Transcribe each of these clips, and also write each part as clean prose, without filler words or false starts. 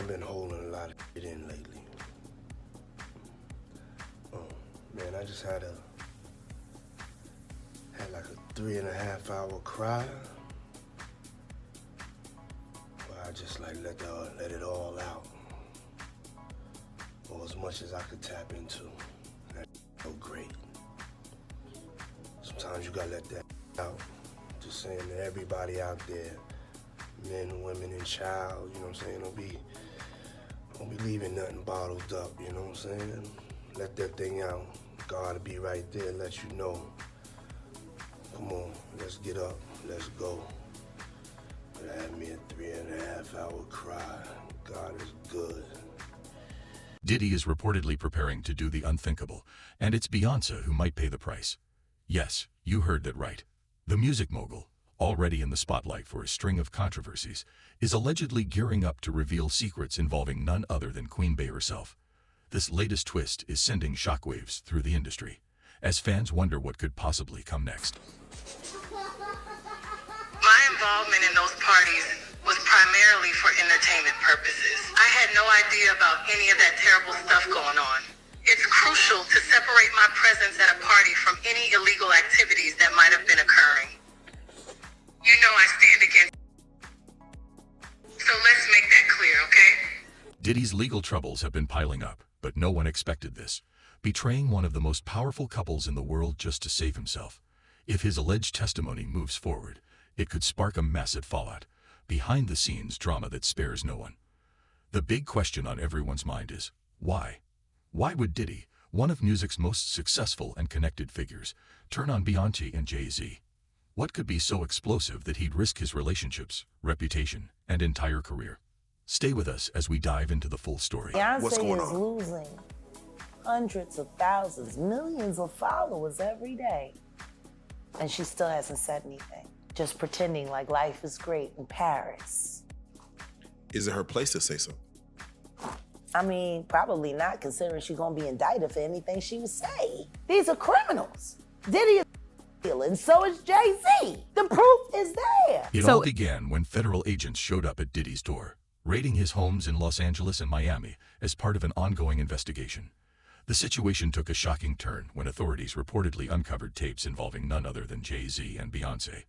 I've been holding a lot of shit in lately. Man, I just had like a 3.5 hour cry. Where I just like let it all out. Or as much as I could tap into. That's so great. Sometimes you gotta let that out. Just saying to everybody out there, men, women, and child, you know what I'm saying? Don't be leaving nothing bottled up, you know what I'm saying? Let that thing out. God will be right there, let you know. Come on, let's get up, let's go. But I had me a 3.5 hour cry. God is good. Diddy is reportedly preparing to do the unthinkable, and it's Beyoncé who might pay the price. Yes, you heard that right. The music mogul, already in the spotlight for a string of controversies, is allegedly gearing up to reveal secrets involving none other than Queen Bey herself. This latest twist is sending shockwaves through the industry, as fans wonder what could possibly come next. My involvement in those parties was primarily for entertainment purposes. I had no idea about any of that terrible stuff going on. It's crucial to separate my presence at a party from any illegal activities that might have been occurring. You know I stand against. So let's make that clear, okay? Diddy's legal troubles have been piling up, but no one expected this, betraying one of the most powerful couples in the world just to save himself. If his alleged testimony moves forward, it could spark a massive fallout, behind-the-scenes drama that spares no one. The big question on everyone's mind is, why? Why would Diddy, one of music's most successful and connected figures, turn on Beyoncé and Jay-Z? What could be so explosive that he'd risk his relationships, reputation, and entire career? Stay with us as we dive into the full story. What's going on? Beyoncé is losing hundreds of thousands, millions of followers every day. And she still hasn't said anything. Just pretending like life is great in Paris. Is it her place to say so? I mean, probably not, considering she's gonna be indicted for anything she would say. These are criminals. Diddy is and so is Jay-Z. The proof is there. It all began when federal agents showed up at Diddy's door, raiding his homes in Los Angeles and Miami as part of an ongoing investigation. The situation took a shocking turn when authorities reportedly uncovered tapes involving none other than Jay-Z and Beyoncé.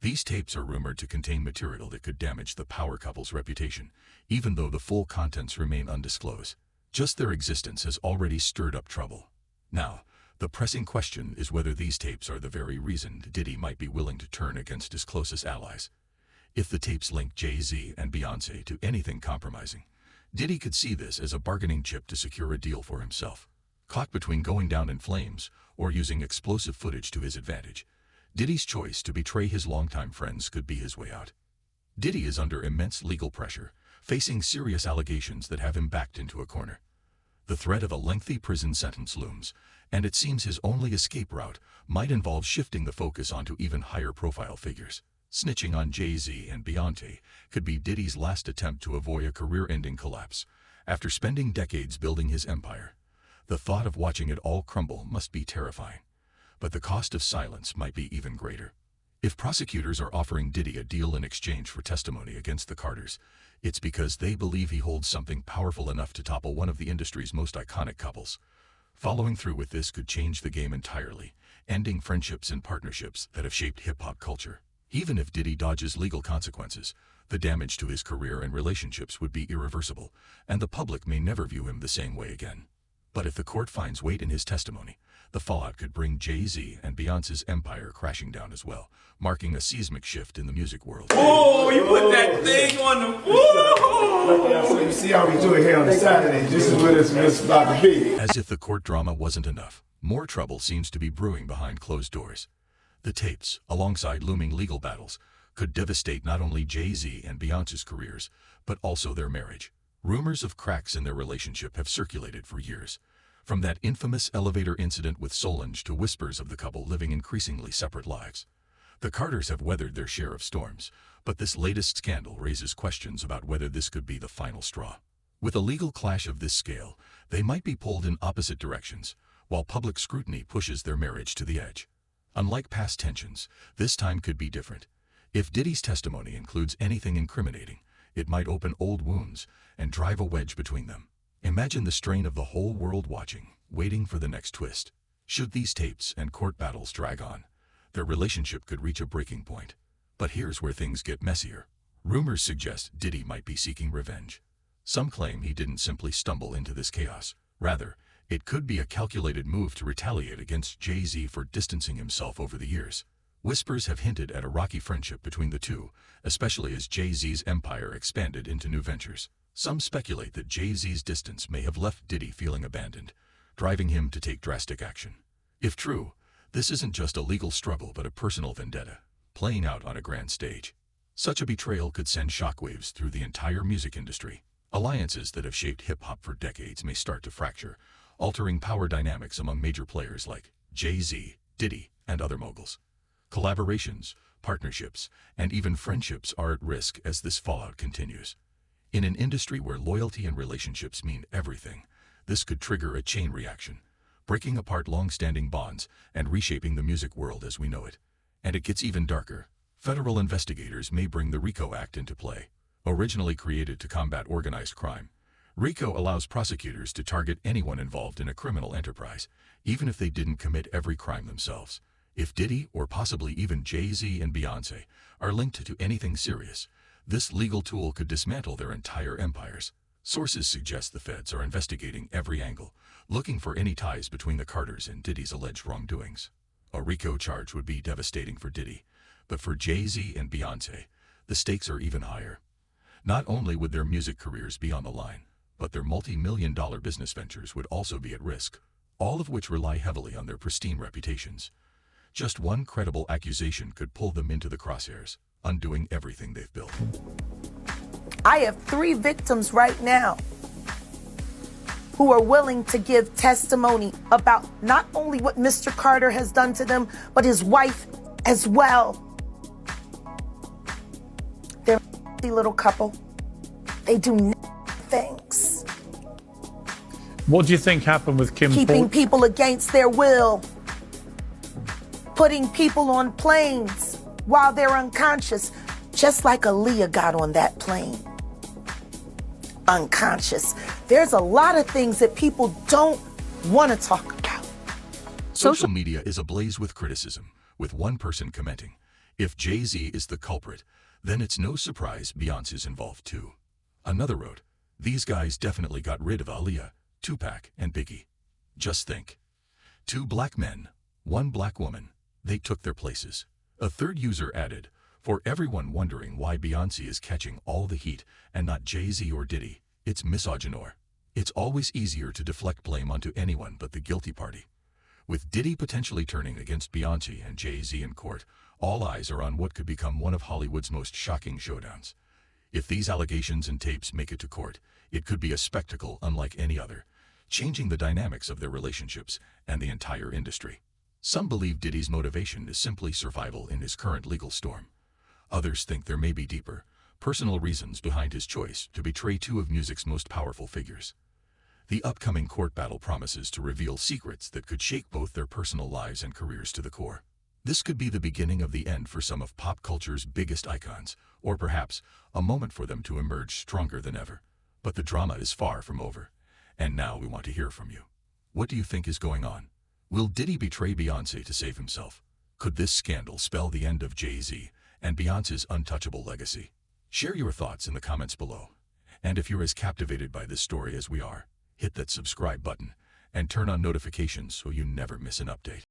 These tapes are rumored to contain material that could damage the power couple's reputation, even though the full contents remain undisclosed. Just their existence has already stirred up trouble. Now, the pressing question is whether these tapes are the very reason Diddy might be willing to turn against his closest allies. If the tapes link Jay-Z and Beyoncé to anything compromising, Diddy could see this as a bargaining chip to secure a deal for himself. Caught between going down in flames or using explosive footage to his advantage, Diddy's choice to betray his longtime friends could be his way out. Diddy is under immense legal pressure, facing serious allegations that have him backed into a corner. The threat of a lengthy prison sentence looms, and it seems his only escape route might involve shifting the focus onto even higher-profile figures. Snitching on Jay-Z and Beyoncé could be Diddy's last attempt to avoid a career-ending collapse. After spending decades building his empire, the thought of watching it all crumble must be terrifying. But the cost of silence might be even greater. If prosecutors are offering Diddy a deal in exchange for testimony against the Carters, it's because they believe he holds something powerful enough to topple one of the industry's most iconic couples. Following through with this could change the game entirely, ending friendships and partnerships that have shaped hip-hop culture. Even if Diddy dodges legal consequences, the damage to his career and relationships would be irreversible, and the public may never view him the same way again. But if the court finds weight in his testimony, the fallout could bring Jay-Z and Beyoncé's empire crashing down as well, marking a seismic shift in the music world. Oh, you put that thing on the woo! So you see how we do it here on the Saturday. This is what it's about to be. As if the court drama wasn't enough, more trouble seems to be brewing behind closed doors. The tapes, alongside looming legal battles, could devastate not only Jay-Z and Beyoncé's careers, but also their marriage. Rumors of cracks in their relationship have circulated for years, from that infamous elevator incident with Solange to whispers of the couple living increasingly separate lives. The Carters have weathered their share of storms, but this latest scandal raises questions about whether this could be the final straw. With a legal clash of this scale, they might be pulled in opposite directions, while public scrutiny pushes their marriage to the edge. Unlike past tensions, this time could be different. If Diddy's testimony includes anything incriminating, It might open old wounds and drive a wedge between them. Imagine the strain of the whole world watching, waiting for the next twist. Should these tapes and court battles drag on, their relationship could reach a breaking point. But here's where things get messier. Rumors suggest Diddy might be seeking revenge. Some claim he didn't simply stumble into this chaos. Rather, it could be a calculated move to retaliate against Jay-Z for distancing himself over the years. Whispers have hinted at a rocky friendship between the two, especially as Jay-Z's empire expanded into new ventures. Some speculate that Jay-Z's distance may have left Diddy feeling abandoned, driving him to take drastic action. If true, this isn't just a legal struggle but a personal vendetta, playing out on a grand stage. Such a betrayal could send shockwaves through the entire music industry. Alliances that have shaped hip-hop for decades may start to fracture, altering power dynamics among major players like Jay-Z, Diddy, and other moguls. Collaborations, partnerships, and even friendships are at risk as this fallout continues. In an industry where loyalty and relationships mean everything, this could trigger a chain reaction, breaking apart long-standing bonds and reshaping the music world as we know it. And it gets even darker. Federal investigators may bring the RICO Act into play. Originally created to combat organized crime, RICO allows prosecutors to target anyone involved in a criminal enterprise, even if they didn't commit every crime themselves. If Diddy, or possibly even Jay-Z and Beyoncé, are linked to anything serious, this legal tool could dismantle their entire empires. Sources suggest the feds are investigating every angle, looking for any ties between the Carters and Diddy's alleged wrongdoings. A RICO charge would be devastating for Diddy, but for Jay-Z and Beyoncé, the stakes are even higher. Not only would their music careers be on the line, but their multi-million-dollar business ventures would also be at risk, all of which rely heavily on their pristine reputations. Just one credible accusation could pull them into the crosshairs, undoing everything they've built. I have 3 victims right now who are willing to give testimony about not only what Mr. Carter has done to them, but his wife as well. They're a little couple. They do things. What do you think happened with Kim? Keeping people against their will. Putting people on planes while they're unconscious, just like Aaliyah got on that plane. Unconscious. There's a lot of things that people don't want to talk about. Social media is ablaze with criticism, with one person commenting, "If Jay-Z is the culprit, then it's no surprise Beyoncé's involved too." Another wrote, "These guys definitely got rid of Aaliyah, Tupac, and Biggie. Just think. 2 black men, 1 black woman, they took their places." A third user added, "For everyone wondering why Beyoncé is catching all the heat and not Jay-Z or Diddy, it's misogynoir. It's always easier to deflect blame onto anyone but the guilty party." With Diddy potentially turning against Beyoncé and Jay-Z in court, all eyes are on what could become one of Hollywood's most shocking showdowns. If these allegations and tapes make it to court, it could be a spectacle unlike any other, changing the dynamics of their relationships and the entire industry. Some believe Diddy's motivation is simply survival in his current legal storm. Others think there may be deeper, personal reasons behind his choice to betray 2 of music's most powerful figures. The upcoming court battle promises to reveal secrets that could shake both their personal lives and careers to the core. This could be the beginning of the end for some of pop culture's biggest icons, or perhaps a moment for them to emerge stronger than ever. But the drama is far from over, and now we want to hear from you. What do you think is going on? Will Diddy betray Beyoncé to save himself? Could this scandal spell the end of Jay-Z and Beyoncé's untouchable legacy? Share your thoughts in the comments below. And if you're as captivated by this story as we are, hit that subscribe button and turn on notifications so you never miss an update.